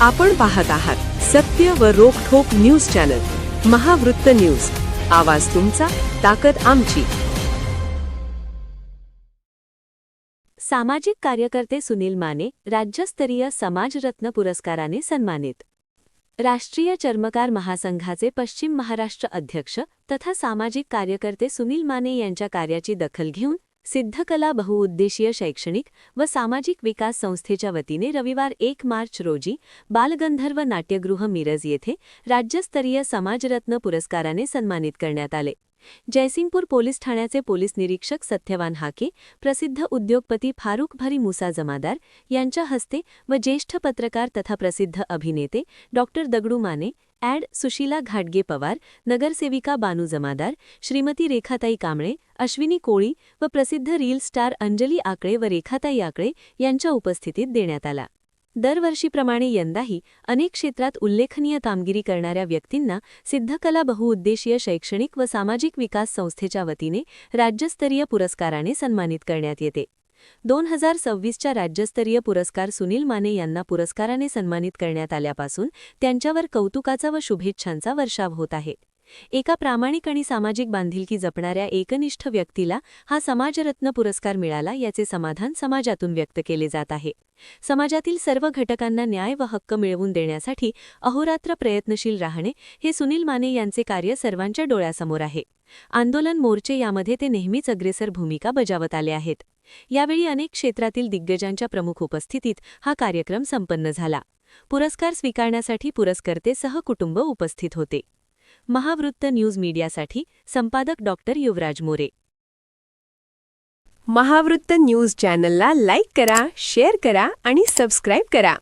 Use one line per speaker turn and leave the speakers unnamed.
आपण पाहत आहात सत्य व रोखठोक न्यूज चॅनल महावृत्त न्यूज. आवाज तुमचा, ताकद आमची.
सामाजिक कार्यकर्ते सुनील माने राज्यस्तरीय समाजरत्न पुरस्काराने सन्मानित. राष्ट्रीय चर्मकार महासंघाचे पश्चिम महाराष्ट्र अध्यक्ष तथा सामाजिक कार्यकर्ते सुनील माने यांच्या कार्याची दखल घेऊन सिद्धकला बहुउद्देशीय शैक्षणिक व सामाजिक विकास संस्थेच्या वतीने रविवार 1 मार्च रोजी बालगंधर्व नाट्यगृह मिरज येथे राज्यस्तरीय समाजरत्न पुरस्काराने सन्मानित करण्यात आले. जयसिंगपूर पोलीस ठाण्याचे पोलीस निरीक्षक सत्यवान हाके, प्रसिद्ध उद्योगपती फारुख भरी मुसा जमादार यांच्या हस्ते व ज्येष्ठ पत्रकार तथा प्रसिद्ध अभिनेते डॉक्टर दगडू माने, ॲड सुशीला घाटगे पवार, नगरसेविका बानू जमादार, श्रीमती रेखाताई कांबळे, अश्विनी कोळी व प्रसिद्ध रील स्टार अंजली आकळे व रेखाताई आकळे यांच्या उपस्थितीत देण्यात आला. दरवर्षीप्रमाणे यंदाही अनेक क्षेत्रात उल्लेखनीय कामगिरी करणाऱ्या व्यक्तींना सिद्धकला बहुउद्देशीय शैक्षणिक व सामाजिक विकास संस्थेच्या वतीने राज्यस्तरीय पुरस्काराने सन्मानित करण्यात येते. 2026च्या राज्यस्तरीय पुरस्कार सुनील माने यांना पुरस्काराने सन्मानित करण्यात आल्यापासून त्यांच्यावर कौतुकाचा व शुभेच्छांचा वर्षाव होत आहे. एका प्रामाणिक आणि सामाजिक बांधिलकी जपणाऱ्या एकनिष्ठ व्यक्तीला हा समाजरत्न पुरस्कार मिळाला याचे समाधान समाजातून व्यक्त केले जात आहे. समाजातील सर्व घटकांना न्याय व हक्क मिळवून देण्यासाठी अहोरात्र प्रयत्नशील राहणे हे सुनील माने यांचे कार्य सर्वांच्या डोळ्यासमोर आहे. आंदोलन मोर्चे यामध्ये ते नेहमीच अग्रेसर भूमिका बजावत आले आहेत. यावेळी अनेक क्षेत्रातील दिग्गजांच्या प्रमुख उपस्थितीत हा कार्यक्रम संपन्न झाला. पुरस्कार स्वीकारण्यासाठी पुरस्कर्ते सहकुटुंब उपस्थित होते. महावृत्त न्यूज मीडियासाठी संपादक डॉक्टर युवराज मोरे.
महावृत्त न्यूज चॅनलला लाईक करा, शेअर करा आणि सबस्क्राईब करा.